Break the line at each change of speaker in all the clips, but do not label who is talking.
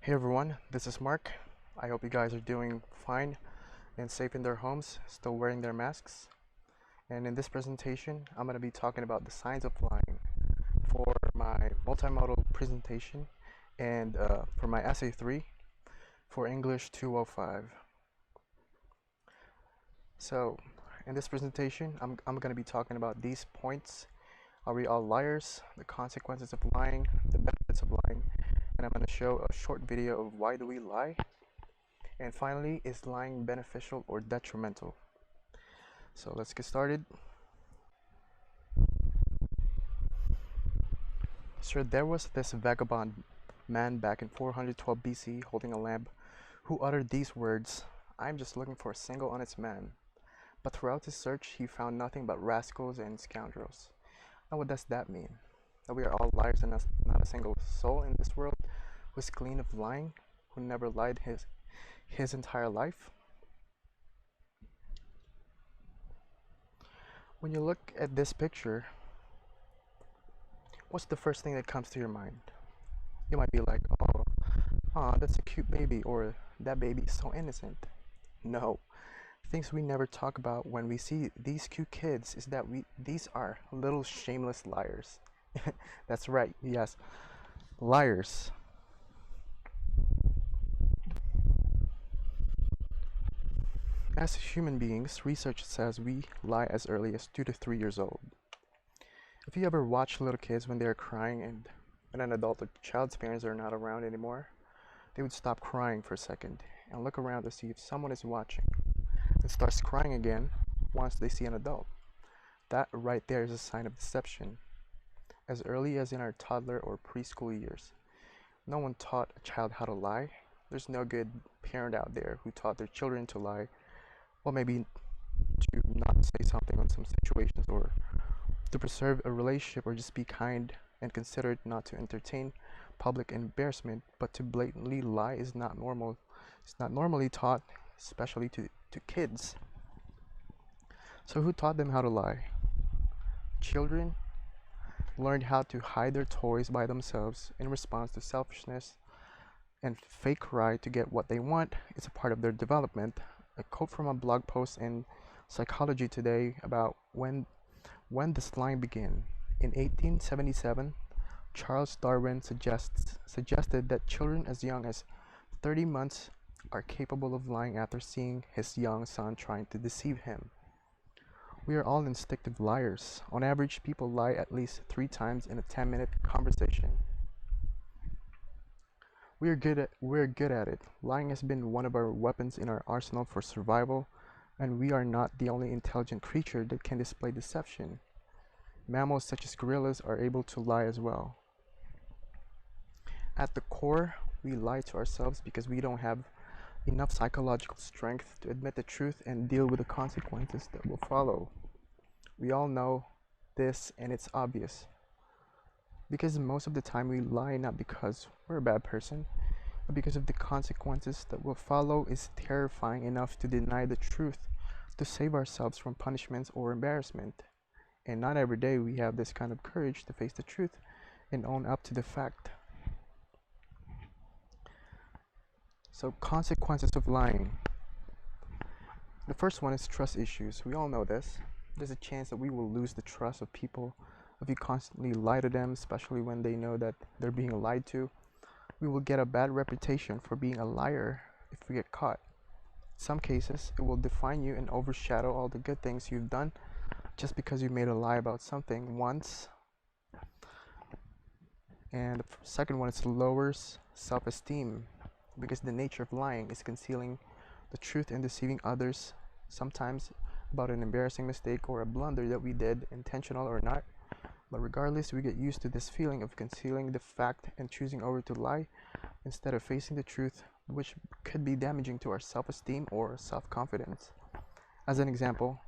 Hey everyone, this is Mark. I hope you guys are doing fine and safe in their homes, still wearing their masks. And in this presentation, I'm going to be talking about the signs of lying for my multimodal presentation and for my essay 3 for English 205. So, in this presentation, I'm going to be talking about these points. Are we all liars? The consequences of lying, the benefits of lying, and I'm going to show a short video of why do we lie. And finally, is lying beneficial or detrimental? So let's get started. Sir, there was this vagabond man back in 412 BC holding a lamp who uttered these words, "I'm just looking for a single honest man." But throughout his search, he found nothing but rascals and scoundrels. Now, what does that mean? That we are all liars and not a single soul in this world who is clean of lying, who never lied his entire life? When you look at this picture, what's the first thing that comes to your mind? You might be like, oh, that's a cute baby, or that baby is so innocent. No, things we never talk about when we see these cute kids is that these are little shameless liars. That's right, yes, liars. As human beings, research says we lie as early as 2 to 3 years old. If you ever watch little kids when they're crying and when an adult or child's parents are not around anymore, they would stop crying for a second and look around to see if someone is watching, and starts crying again once they see an adult. That right there is a sign of deception. As early as in our toddler or preschool years, no one taught a child how to lie. There's no good parent out there who taught their children to lie, well, maybe to not say something on some situations, or to preserve a relationship, or just be kind and considerate, not to entertain public embarrassment. But to blatantly lie is not normal. It's not normally taught, especially to kids. So who taught them how to lie? Children learned how to hide their toys by themselves in response to selfishness and fake cry to get what they want. It's a part of their development. A quote from a blog post in Psychology Today about when this line began. In 1877, Charles Darwin suggested that children as young as 30 months are capable of lying after seeing his young son trying to deceive him. We are all instinctive liars. On average, people lie at least 3 times in a 10-minute conversation. We're good at it. Lying has been one of our weapons in our arsenal for survival, and we are not the only intelligent creature that can display deception. Mammals such as gorillas are able to lie as well. At the core, we lie to ourselves because we don't have enough psychological strength to admit the truth and deal with the consequences that will follow. We all know this, and it's obvious. Because most of the time we lie not because we're a bad person, but because of the consequences that will follow is terrifying enough to deny the truth to save ourselves from punishments or embarrassment. And not every day we have this kind of courage to face the truth and own up to the fact. So, consequences of lying. The first one is trust issues. We all know this. There's a chance that we will lose the trust of people if we constantly lie to them, especially when they know that they're being lied to. We will get a bad reputation for being a liar if we get caught. In some cases, it will define you and overshadow all the good things you've done just because you made a lie about something once. And the second one is lowers self-esteem, because the nature of lying is concealing the truth and deceiving others, sometimes about an embarrassing mistake or a blunder that we did, intentional or not. But regardless, we get used to this feeling of concealing the fact and choosing over to lie instead of facing the truth, which could be damaging to our self-esteem or self-confidence. As an example,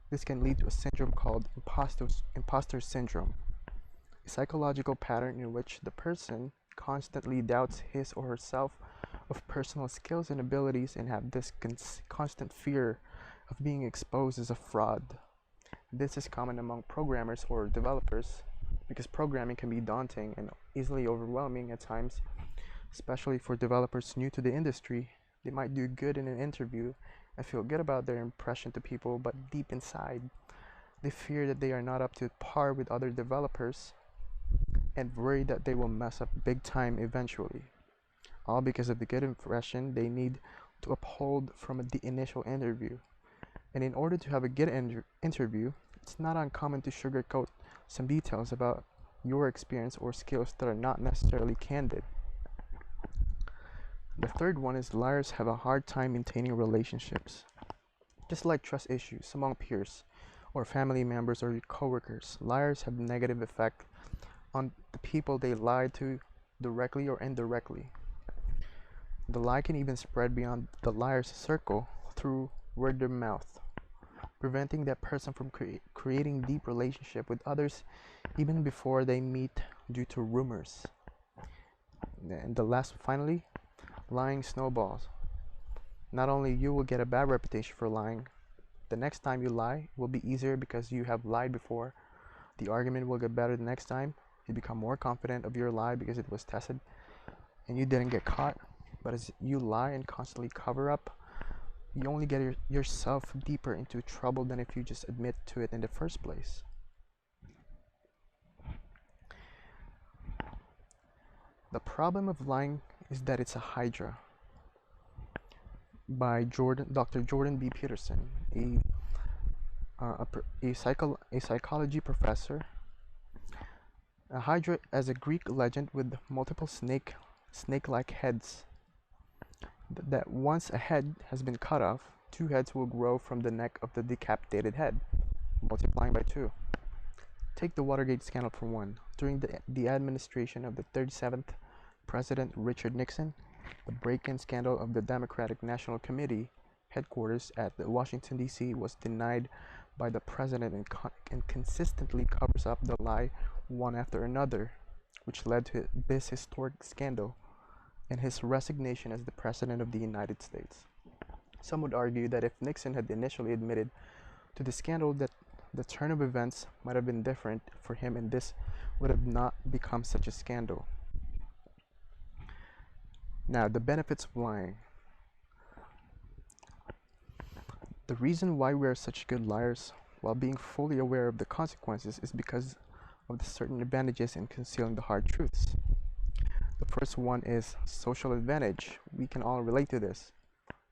this can lead to a syndrome called imposter syndrome, a psychological pattern in which the person constantly doubts his or herself of personal skills and abilities and have this constant fear of being exposed as a fraud. This is common among programmers or developers because programming can be daunting and easily overwhelming at times. Especially for developers new to the industry, they might do good in an interview and feel good about their impression to people, but deep inside, they fear that they are not up to par with other developers and worry that they will mess up big time eventually. All because of the good impression they need to uphold from the initial interview. And in order to have a good interview, it's not uncommon to sugarcoat some details about your experience or skills that are not necessarily candid. The third one is liars have a hard time maintaining relationships. Just like trust issues among peers or family members or your coworkers, liars have negative effect on the people they lie to directly or indirectly. The lie can even spread beyond the liar's circle through word of mouth, preventing that person from creating deep relationship with others even before they meet due to rumors. And the last, finally, lying snowballs. Not only you will get a bad reputation for lying, the next time you lie will be easier because you have lied before. The argument will get better the next time. You become more confident of your lie because it was tested and you didn't get caught. But as you lie and constantly cover up, you only get yourself deeper into trouble than if you just admit to it in the first place. The problem of lying is that it's a hydra. By Dr. Jordan B. Peterson, a psychology professor. A hydra as a Greek legend with multiple snake-like heads. That once a head has been cut off, two heads will grow from the neck of the decapitated head, multiplying by two. Take the Watergate scandal for one. During the administration of the 37th President Richard Nixon, the break-in scandal of the Democratic National Committee headquarters at Washington, D.C. was denied by the president and consistently covers up the lie one after another, which led to this historic scandal and his resignation as the President of the United States. Some would argue that if Nixon had initially admitted to the scandal, that the turn of events might have been different for him and this would have not become such a scandal. Now, the benefits of lying. The reason why we are such good liars while being fully aware of the consequences is because of the certain advantages in concealing the hard truths. The first one is social advantage. We can all relate to this.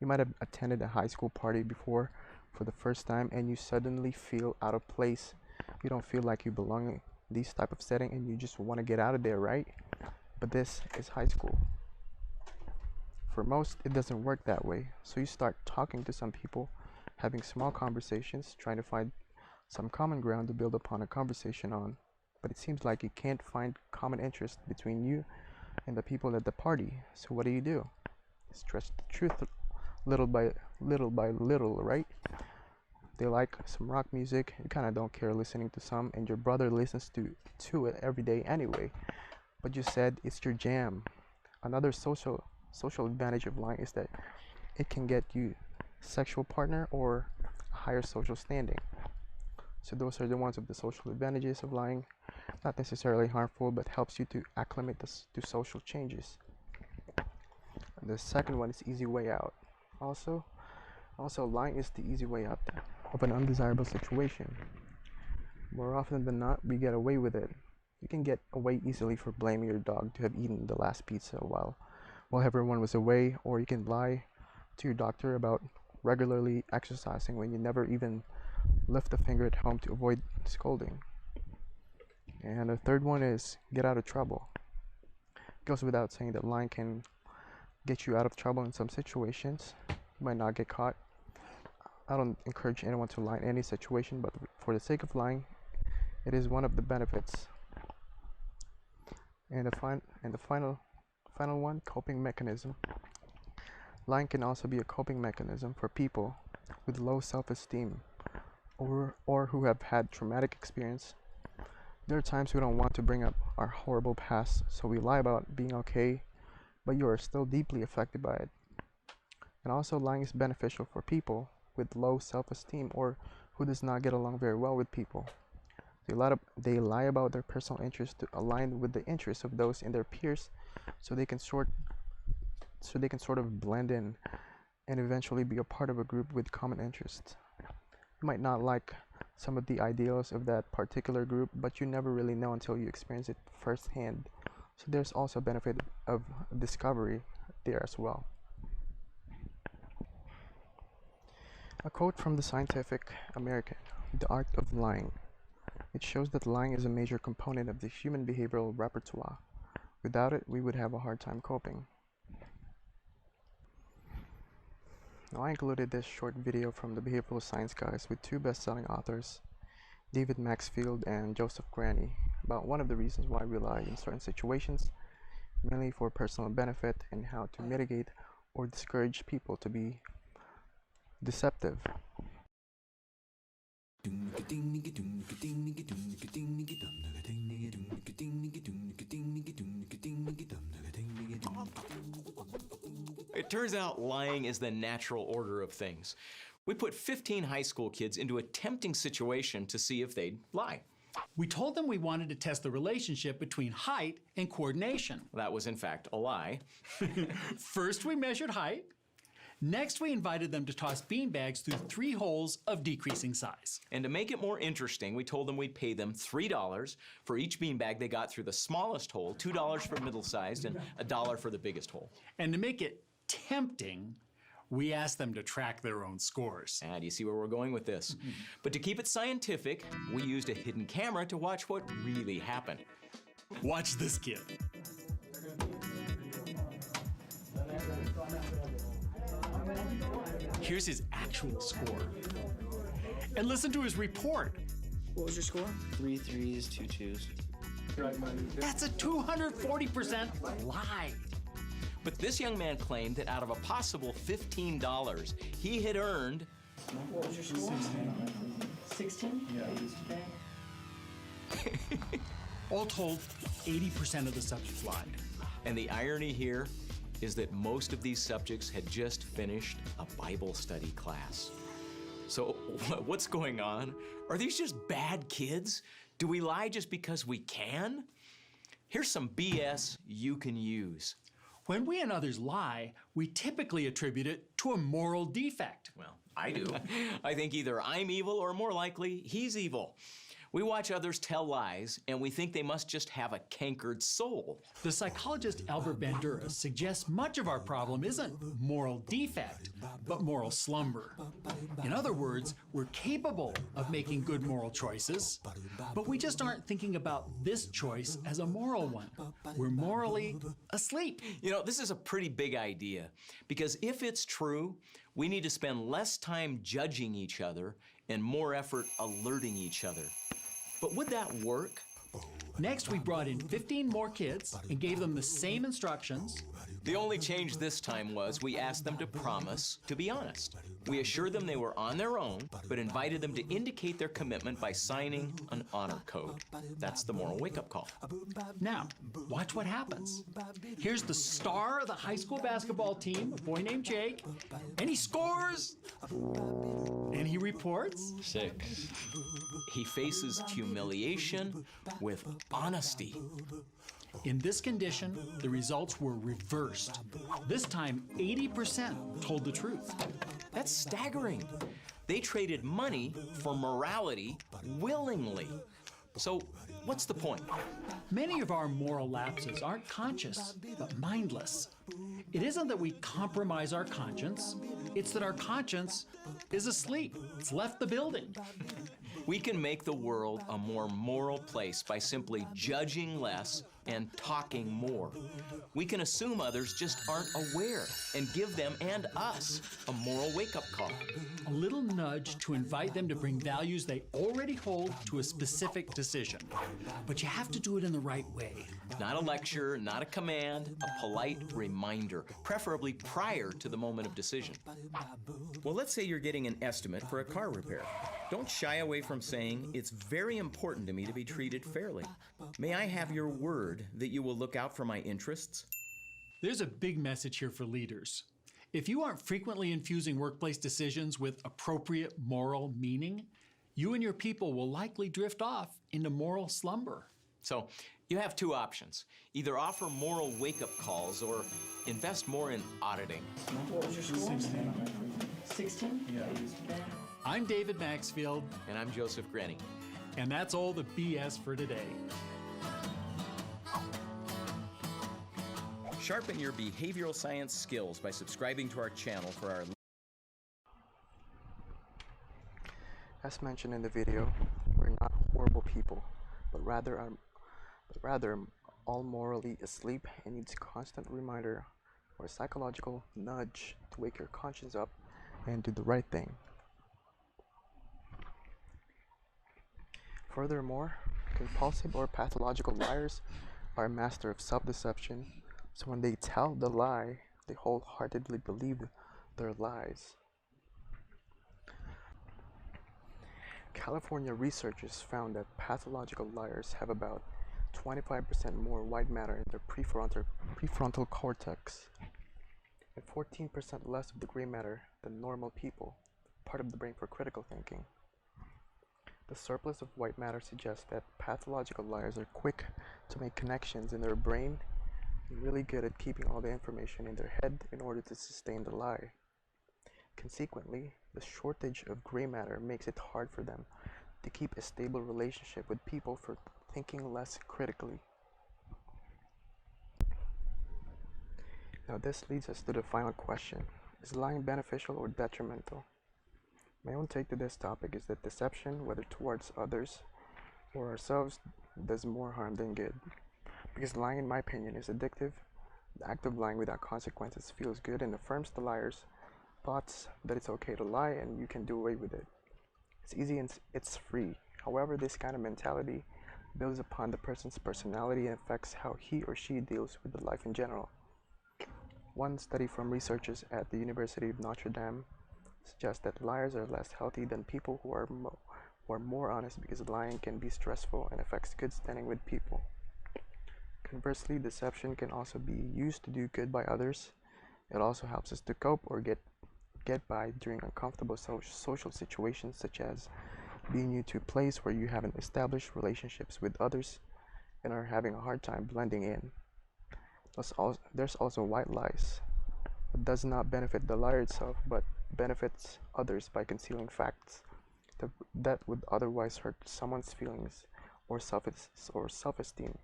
You might have attended a high school party before for the first time and you suddenly feel out of place. You don't feel like you belong in this type of setting and you just want to get out of there, right? But this is high school. For most, it doesn't work that way. So you start talking to some people, having small conversations, trying to find some common ground to build upon a conversation on. But it seems like you can't find common interest between you and the people at the party. So what do? You stretch the truth little by little, right? They like some rock music, you kind of don't care listening to some, and your brother listens to it every day anyway. But you said it's your jam. Another social advantage of lying is that it can get you sexual partner or a higher social standing. So those are the ones of the social advantages of lying. Not necessarily harmful, but helps you to acclimate to social changes. And the second one is easy way out. Also, lying is the easy way out of an undesirable situation. More often than not, we get away with it. You can get away easily for blaming your dog to have eaten the last pizza while everyone was away, or you can lie to your doctor about regularly exercising when you never even lift a finger at home to avoid scolding. And the third one is get out of trouble. It goes without saying that lying can get you out of trouble in some situations. You might not get caught. I don't encourage anyone to lie in any situation, but for the sake of lying, it is one of the benefits. And the final one, coping mechanism. Lying can also be a coping mechanism for people with low self-esteem or who have had traumatic experience. There are times we don't want to bring up our horrible past, so we lie about being okay, but you are still deeply affected by it. And also, lying is beneficial for people with low self-esteem or who does not get along very well with people. They lie about their personal interests to align with the interests of those in their peers, so they can so they can sort of blend in and eventually be a part of a group with common interests. You might not like some of the ideals of that particular group, but you never really know until you experience it firsthand. So there's also a benefit of discovery there as well. A quote from the Scientific American, "The Art of Lying." It shows that lying is a major component of the human behavioral repertoire. Without it, we would have a hard time coping. Now, I included this short video from the Behavioral Science guys with two best-selling authors, David Maxfield and Joseph Granny, about one of the reasons why we lie in certain situations, mainly for personal benefit, and how to mitigate or discourage people to be deceptive.
It turns out lying is the natural order of things. We put 15 high school kids into a tempting situation to see if they'd lie.
We told them we wanted to test the relationship between height and coordination.
That was in fact a lie.
First, we measured height. Next, we invited them to toss beanbags through 3 holes of decreasing size.
And to make it more interesting, we told them we'd pay them $3 for each beanbag they got through the smallest hole, $2 for middle-sized, and $1 for the biggest hole.
And to make it tempting, we asked them to track their own scores.
Do you see where we're going with this? But to keep it scientific, we used a hidden camera to watch what really happened.
Watch this kid. Here's his actual score. And listen to his report.
What was your score?
3 threes, 2 twos.
That's a 240% lie.
But this young man claimed that out of a possible $15, he had earned...
What was your score? 16? Yeah.
All told, 80% of the subjects lied.
And the irony here is that most of these subjects had just finished a Bible study class. So what's going on? Are these just bad kids? Do we lie just because we can? Here's some BS you can use.
When we and others lie, we typically attribute it to a moral defect.
Well, I do. I think either I'm evil or more likely, he's evil. We watch others tell lies, and we think they must just have a cankered soul.
The psychologist Albert Bandura suggests much of our problem isn't moral defect, but moral slumber. In other words, we're capable of making good moral choices, but we just aren't thinking about this choice as a moral one. We're morally asleep.
You know, this is a pretty big idea, because if it's true, we need to spend less time judging each other and more effort alerting each other. But would that work?
Next, we brought in 15 more kids and gave them the same instructions.
The only change this time was we asked them to promise to be honest. We assured them they were on their own, but invited them to indicate their commitment by signing an honor code. That's the moral wake-up call.
Now, watch what happens. Here's the star of the high school basketball team, a boy named Jake, and he scores, and he reports
6. He faces humiliation with honesty.
In this condition, the results were reversed. This time, 80% told the truth.
That's staggering. They traded money for morality willingly. So what's the point?
Many of our moral lapses aren't conscious, but mindless. It isn't that we compromise our conscience, it's that our conscience is asleep. It's left the building.
We can make the world a more moral place by simply judging less and talking more. We can assume others just aren't aware and give them and us a moral wake-up call.
A little nudge to invite them to bring values they already hold to a specific decision. But you have to do it in the right way.
Not a lecture, not a command, a polite reminder, preferably prior to the moment of decision. Well, let's say you're getting an estimate for a car repair. Don't shy away from saying, "It's very important to me to be treated fairly. May I have your word that you will look out for my interests?"
There's a big message here for leaders. If you aren't frequently infusing workplace decisions with appropriate moral meaning, you and your people will likely drift off into moral slumber.
So You have two options. Either offer moral wake-up calls or invest more in auditing.
What was your score? 16? Yeah.
I'm David Maxfield,
And I'm Joseph Grenny.
and that's all the BS for today.
Sharpen your behavioral science skills by subscribing to our channel for our...
As mentioned in the video, we're not horrible people, but rather all morally asleep and needs constant reminder or psychological nudge to wake your conscience up and do the right thing. Furthermore, compulsive or pathological liars are a master of self-deception, so when they tell the lie, they wholeheartedly believe their lies. California researchers found that pathological liars have about 25% more white matter in their prefrontal cortex and 14% less of the gray matter than normal people, part of the brain for critical thinking. The surplus of white matter suggests that pathological liars are quick to make connections in their brain and really good at keeping all the information in their head in order to sustain the lie. Consequently, the shortage of gray matter makes it hard for them to keep a stable relationship with people for thinking less critically. Now this leads us to the final question. Is lying beneficial or detrimental? My own take to this topic is that deception, whether towards others or ourselves, does more harm than good. Because lying, in my opinion, is addictive. The act of lying without consequences feels good and affirms the liar's thoughts that it's okay to lie and you can do away with it. It's easy and it's free. However, this kind of mentality builds upon the person's personality and affects how he or she deals with the life in general. One study from researchers at the University of Notre Dame suggests that liars are less healthy than people who are more honest because lying can be stressful and affects good standing with people. Conversely, deception can also be used to do good by others. It also helps us to cope or get by during uncomfortable social situations, such as being new to a place where you haven't established relationships with others and are having a hard time blending in. There's also white lies. It does not benefit the liar itself, but benefits others by concealing facts that would otherwise hurt someone's feelings or self-esteem.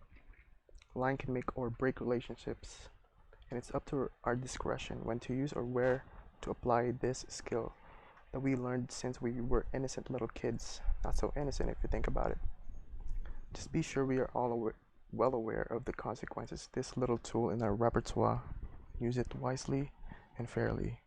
Lying can make or break relationships, and it's up to our discretion when to use or where to apply this skill that we learned since we were innocent little kids. Not so innocent if you think about it. Just be sure we are all well aware of the consequences. This little tool in our repertoire, use it wisely and fairly.